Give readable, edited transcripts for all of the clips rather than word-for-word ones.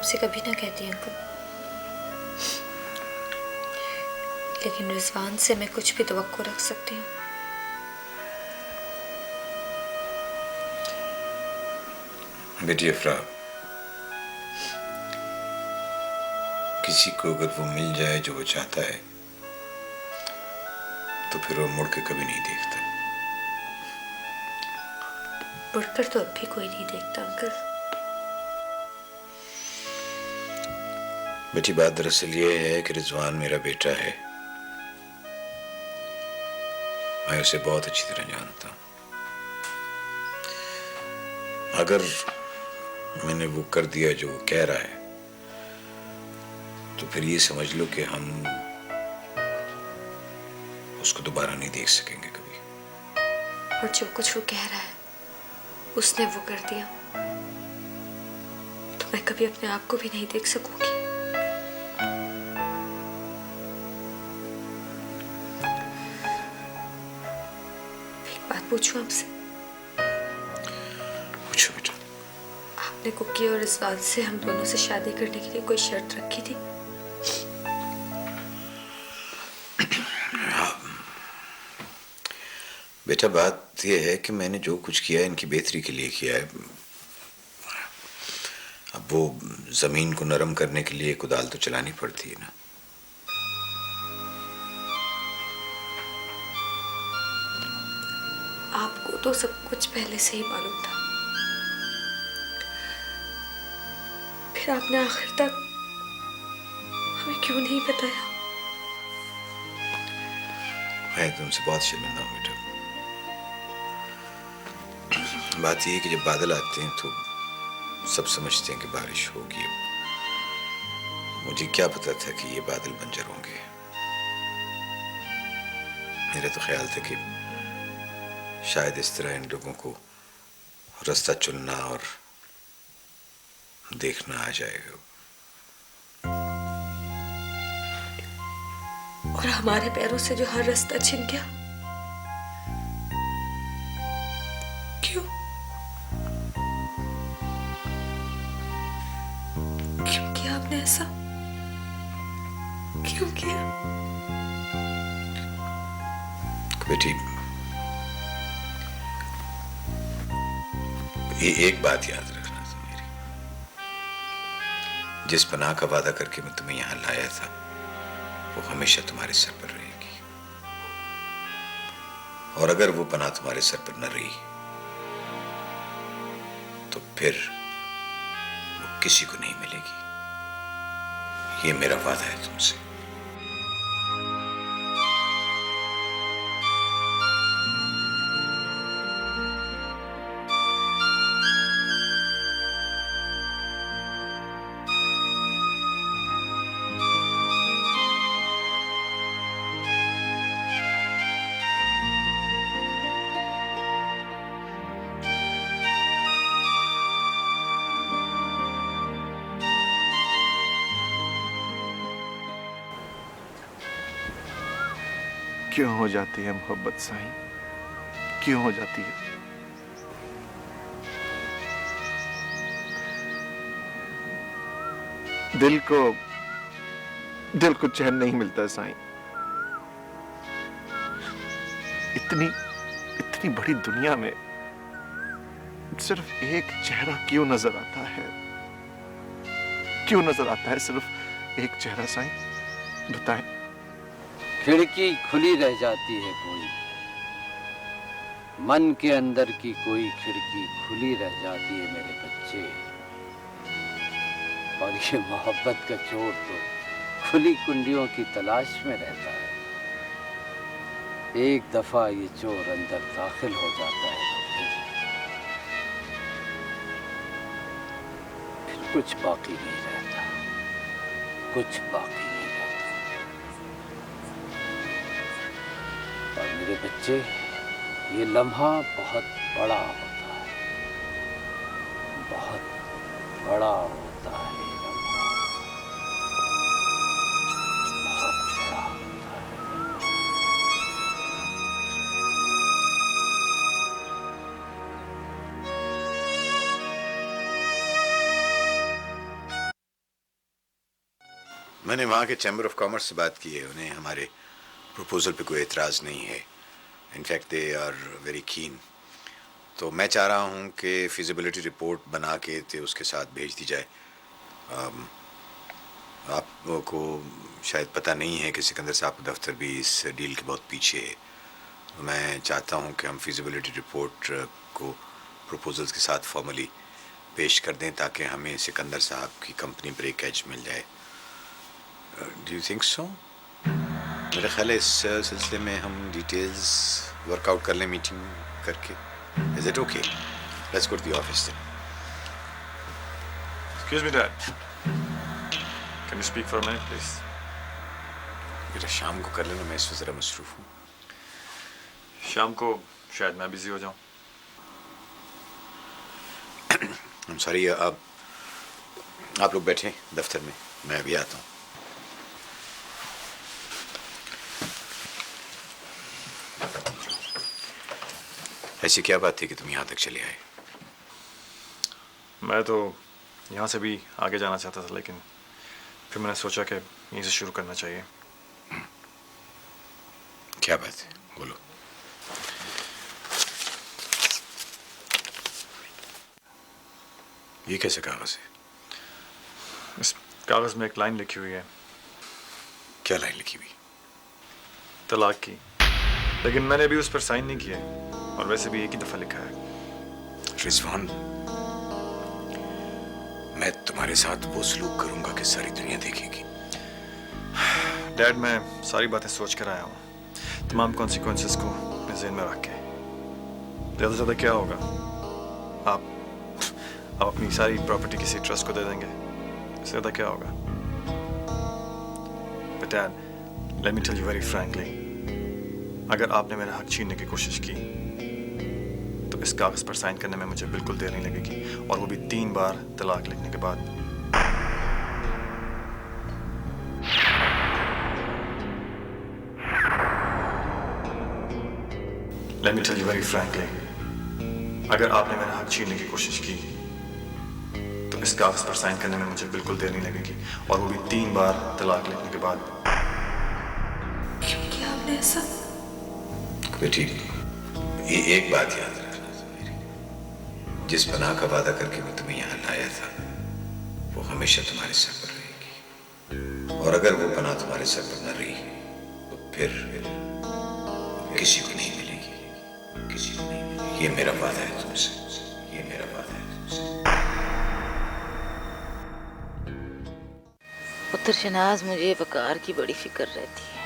आपसे कभी ना कहती अंकल, लेकिन रिजवान से मैं कुछ भी तवक्को रख सकती हूँ। बेटी अफरा, किसी को अगर वो मिल जाए जो वो चाहता है तो फिर वो मुड़ के कभी नहीं देखता। मुड़कर तो अब भी कोई नहीं देखता अंकल। बेटी बात दरअसल ये है कि रिजवान मेरा बेटा है। मैं उसे बहुत अच्छी तरह जानता हूं। अगर मैंने वो कर दिया जो वो कह रहा है तो फिर ये समझ लो कि हम उसको दोबारा नहीं देख सकेंगे कभी। और जो कुछ वो कह रहा है उसने वो कर दिया तो मैं कभी अपने आप को भी नहीं देख सकूंगी। एक बात पूछूं आपसे? पूछो बेटा। आपने कुकी और इस बात से हम दोनों से शादी करने के लिए कोई शर्त रखी थी? बेटा बात यह है कि मैंने जो कुछ किया है इनकी बेहतरी के लिए किया है। अब वो जमीन को नरम करने के लिए कुदाल तो चलानी पड़ती है ना। आपको तो सब कुछ पहले से ही मालूम था, फिर आपने आखिर तक हमें क्यों नहीं बताया? मैं तुमसे बहुत शर्मिंदा हूं बेटा। बात यह है कि जब बादल आते हैं तो सब समझते हैं कि बारिश होगी। मुझे क्या पता था कि ये बादल बंजर होंगे। मेरा तो ख्याल था कि शायद इस तरह इन लोगों को रास्ता चुनना और देखना आ जाएगा। और हमारे पैरों से जो हर रास्ता छिन गया, क्यों? क्यों किया आपने ऐसा? क्यों किया? बेटी ये एक बात याद रखना तुम मेरी, जिस पनाह का वादा करके मैं तुम्हें यहां लाया था वो हमेशा तुम्हारे सर पर रहेगी। और अगर वो पनाह तुम्हारे सर पर न रही तो फिर वो किसी को नहीं मिलेगी। ये मेरा वादा है तुमसे। क्यों हो जाती है मोहब्बत साईं? क्यों हो जाती है? दिल को चैन नहीं मिलता साईं। इतनी बड़ी दुनिया में सिर्फ एक चेहरा क्यों नजर आता है? क्यों नजर आता है सिर्फ एक चेहरा साईं? बताएं। खिड़की खुली रह जाती है कोई, मन के अंदर की कोई खिड़की खुली रह जाती है मेरे बच्चे। और ये मोहब्बत का चोर तो खुली कुंडियों की तलाश में रहता है। एक दफा ये चोर अंदर दाखिल हो जाता है तो फिर कुछ बाकी नहीं रहता, कुछ बाकी नहीं रहता। और मेरे बच्चे, ये लम्हा बहुत बड़ा होता है, बहुत बड़ा होता है। मैंने वहाँ के चैम्बर ऑफ कॉमर्स से बात की है, उन्हें हमारे प्रपोजल पे कोई एतराज़ नहीं है। In fact they are very keen. तो मैं चाह रहा हूँ कि फिजिबिलिटी रिपोर्ट बना के तो उसके साथ भेज दी जाए। आपको शायद पता नहीं है कि सिकंदर साहब का दफ्तर भी इस डील के बहुत पीछे है। तो मैं चाहता हूँ कि हम फिजिबिलिटी रिपोर्ट को प्रपोजल्स के साथ फॉर्मली पेश कर दें ताकि हमें सिकंदर साहब की कंपनी पर एक एज मिल जाए। Do you think so? मेरा ख्याल है इस सिलसिले में हम डिटेल्स वर्कआउट कर लें मीटिंग करके। Is it okay? Let's go to the office then. Excuse me, Dad. Can you speak for a minute, please? बेटा शाम को कर लेना, मैं इस वक्त ज़रा मसरूफ़ हूँ। शाम को शायद मैं बिजी हो जाऊँ। I'm sorry, आप लोग बैठे दफ्तर में, मैं अभी आता हूँ। ऐसी क्या बात थी कि तुम यहाँ तक चले आए? मैं तो यहाँ से भी आगे जाना चाहता था, लेकिन फिर मैंने सोचा कि यहीं से शुरू करना चाहिए। क्या बात है, बोलो। ये कैसे कागज है? इस कागज में एक लाइन लिखी हुई है। क्या लाइन लिखी हुई? तलाक की, लेकिन मैंने अभी उस पर साइन नहीं किया, और वैसे भी एक ही दफा लिखा है। रिजवान, मैं तुम्हारे साथ वो सलूक करूंगा कि सारी दुनिया देखेगी। डैड, मैं सारी बातें सोच कर आया हूँ, तमाम कॉन्सिक्वेंसेस को अपने ज़हन में रख के। ज़्यादा से ज़्यादा क्या होगा, आप अपनी सारी प्रॉपर्टी किसी ट्रस्ट को दे देंगे, इससे ज़्यादा क्या होगा। But Dad, let me tell you very frankly, अगर आपने मेरा हक छीनने की कोशिश की तो इस कागज पर साइन करने में मुझे बिल्कुल देर नहीं लगेगी, और वो भी 3 बार तलाक लिखने के बाद। Let me tell you very frankly, अगर आपने मेरा हक छीनने की कोशिश की तो इस कागज पर साइन करने में मुझे बिल्कुल देर नहीं लगेगी, और वो भी 3 बार तलाक लिखने के बाद। क्यों किया आपने ऐसा? बेटी, ये एक बात याद रखना मेरी, जिस पनाह का वादा करके मैं तुम्हें यहाँ लाया था वो हमेशा तुम्हारे सर पर रहेगी, और अगर वो पनाह तुम्हारे सर पर न रही तो फिर किसी को नहीं मिलेगी, किसी को नहीं मिलेगी। ये मेरा वादा है तुमसे, ये मेरा वादा है तुमसे। पुत्र शनाज, मुझे वकार की बड़ी फिक्र रहती है।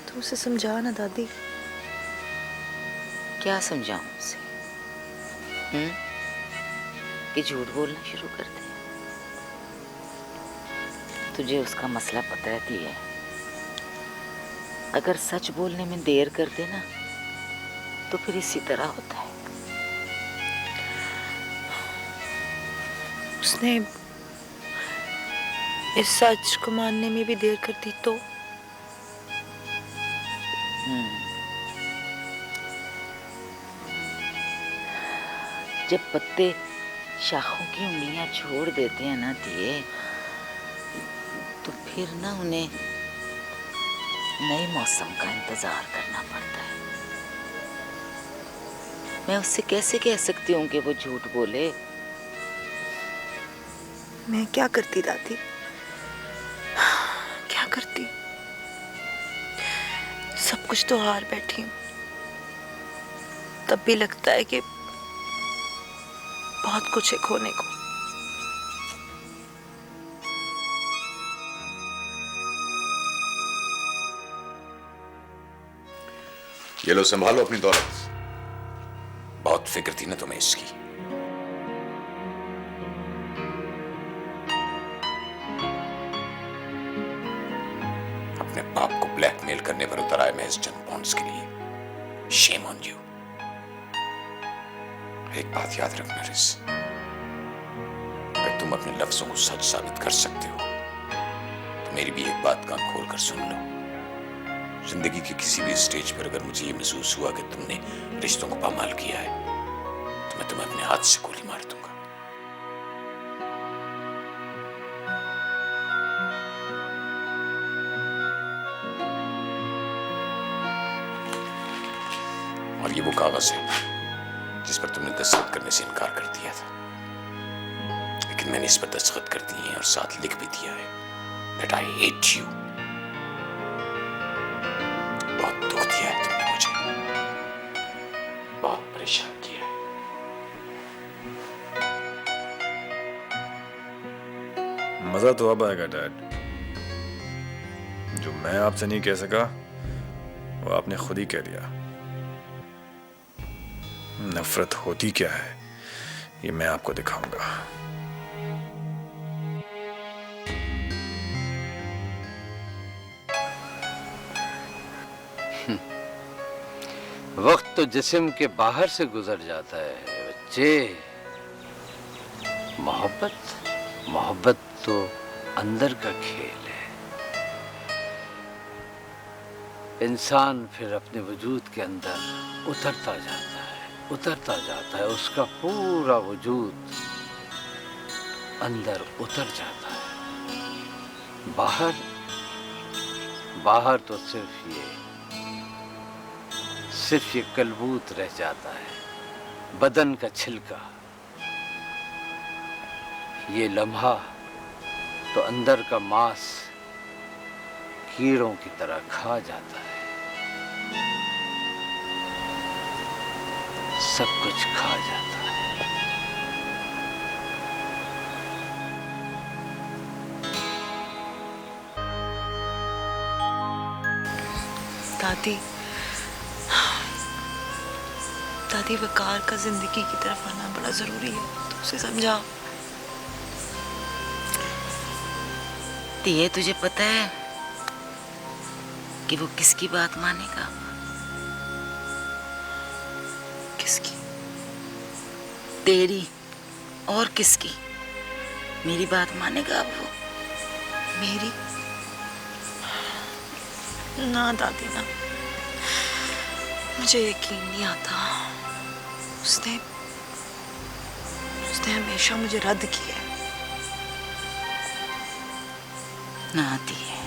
तू उसे समझा ना दादी। क्या समझाऊं उसे? कि झूठ बोलना शुरू कर दे। तुझे उसका मसला पता है दिया, अगर सच बोलने में देर कर देना तो फिर इसी तरह होता है। उसने इस सच को मानने में भी देर कर दी तो? जब पत्ते शाखों की उंगलियां छोड़ देते हैं ना दिए, तो फिर ना उन्हें नए मौसम का इंतजार करना पड़ता है। मैं उससे कैसे कह सकती हूँ कि वो झूठ बोले? मैं क्या करती दादी, क्या करती? सब कुछ तो हार बैठी हूँ, तब भी लगता है कि बहुत कुछ है खोने को। ये लो, संभालो अपनी दौलत। बहुत फिक्र थी ना तुम्हें इसकी। अपने बाप को ब्लैकमेल करने पर उतर आए महज चंद पॉइंट्स के लिए। Shame on you. एक बात याद रखना रिस, अगर तुम अपने लफ्जों को सच साबित कर सकते हो तो मेरी भी एक बात कान खोल कर सुन लो। जिंदगी के किसी भी स्टेज पर अगर मुझे ये महसूस हुआ कि तुमने रिश्तों को पामाल किया है तो मैं तुम्हें अपने हाथ से गोली मार दूंगा। और ये वो कागज है जिस पर तुमने दस्तखत करने से इनकार कर दिया था, लेकिन मैंने इस पर दस्तखत कर दिए हैं और साथ लिख भी दिया है that I hate you। बहुत दुख दिया है तुमने मुझे, बहुत परेशान किया है। मजा तो अब आएगा डैड। जो मैं आपसे नहीं कह सका वो आपने खुद ही कह दिया। नफरत होती क्या है ये मैं आपको दिखाऊंगा। वक्त तो जिस्म के बाहर से गुजर जाता है बच्चे। मोहब्बत तो अंदर का खेल है। इंसान फिर अपने वजूद के अंदर उतरता जाता है, उसका पूरा वजूद अंदर उतर जाता है। बाहर तो सिर्फ ये कलबूत रह जाता है, बदन का छिलका। ये लम्हा तो अंदर का मांस कीड़ों की तरह खा जाता है, सब कुछ खा जाता है। दादी वकार का जिंदगी की तरफ आना बड़ा जरूरी है, तो उसे समझाओ। ये तुझे पता है कि वो किसकी बात मानेगा? किसकी? तेरी और किसकी? मेरी बात मानेगा अब वो? मेरी? ना दादी ना, मुझे यकीन नहीं आता। उसने हमेशा मुझे रद्द किया है। ना आती है।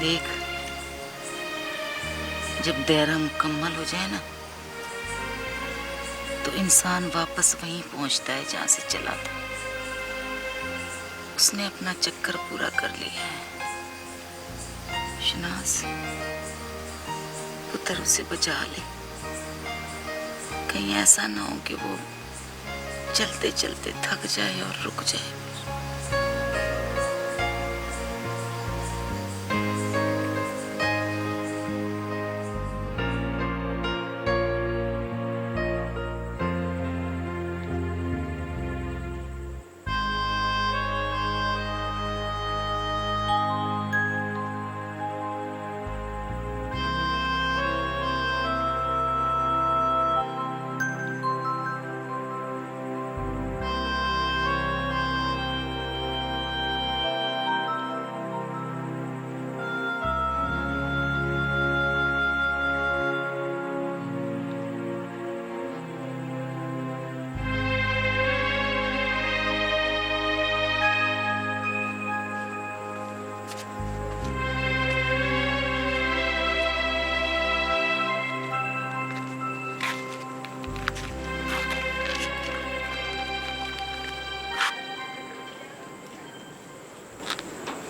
देख, जब दायरा मुकम्मल हो जाए ना तो इंसान वापस वहीं पहुंचता है जहां से चला था। उसने अपना चक्कर पूरा कर लिया है। शनाज, पुत्र उसे बचा ले। कहीं ऐसा ना हो कि वो चलते चलते थक जाए और रुक जाए।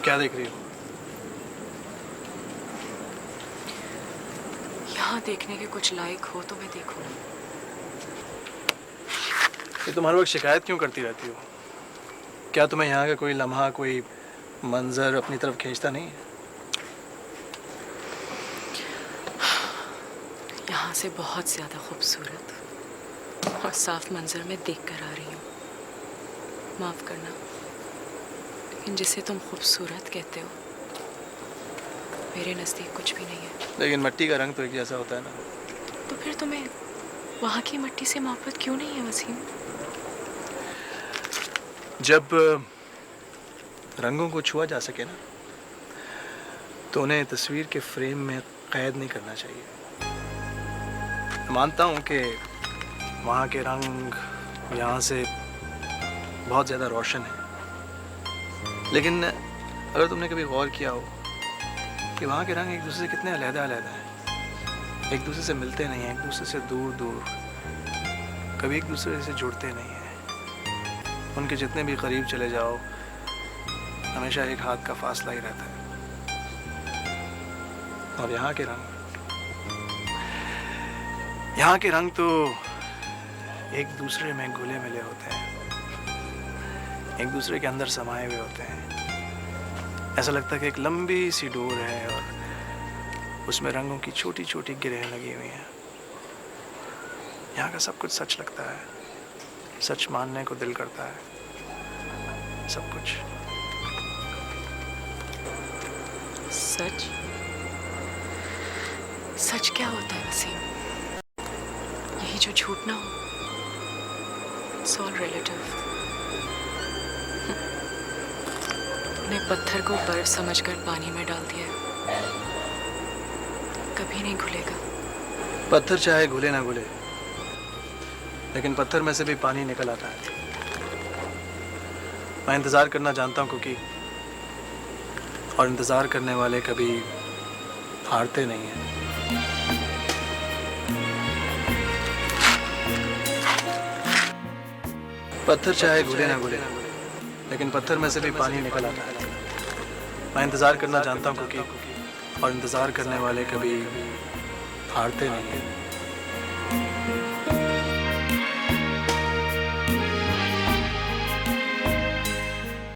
क्या देख रही हो? यहाँ देखने के कुछ लायक हो तो मैं देखूं। ये तुम हर वक्त शिकायत क्यों करती रहती हो? क्या तुम्हें यहाँ का कोई लम्हा, कोई मंजर अपनी तरफ खींचता नहीं है? यहाँ से बहुत ज्यादा खूबसूरत और साफ मंजर मैं देख कर आ रही हूँ। माफ करना, लेकिन जिसे तुम खूबसूरत कहते हो मेरे नज़दीक कुछ भी नहीं है। लेकिन मिट्टी का रंग तो एक जैसा होता है ना। तो फिर तुम्हें वहाँ की मिट्टी से मोहब्बत क्यों नहीं है वसीम? जब रंगों को छुआ जा सके ना तो उन्हें तस्वीर के फ्रेम में कैद नहीं करना चाहिए। मानता हूँ कि वहाँ के रंग यहाँ से बहुत ज़्यादा रोशन है, लेकिन अगर तुमने कभी गौर किया हो कि वहाँ के रंग एक दूसरे से कितने अलग-अलग हैं। एक दूसरे से मिलते नहीं हैं, एक दूसरे से दूर दूर, कभी एक दूसरे से जुड़ते नहीं हैं। उनके जितने भी करीब चले जाओ, हमेशा एक हाथ का फासला ही रहता है। और यहाँ के रंग तो एक दूसरे में घुले मिले होते हैं, एक दूसरे के अंदर समाये हुए होते हैं। ऐसा लगता है कि एक लंबी सी डोर है और उसमें रंगों की छोटी छोटी गिरें लगी हुई हैं। यहाँ का सब कुछ सच लगता है, सच मानने को दिल करता है, सब कुछ। सच? सच क्या होता है वसीम? यही जो झूठ ना हो। It's all relative. ने पत्थर को बर्फ समझकर पानी में डाल दिया है, कभी नहीं घुलेगा। पत्थर चाहे घुले ना घुले, लेकिन पत्थर में से भी पानी निकल आता है। मैं इंतजार करना जानता हूँ क्योंकि, और इंतजार करने वाले कभी हारते नहीं हैं। पत्थर चाहे घुले ना घुले, लेकिन पत्थर में से भी पानी निकल आता है। मैं इंतजार करना जानता हूँ क्योंकि, और इंतजार करने वाले कभी हारते नहीं हैं।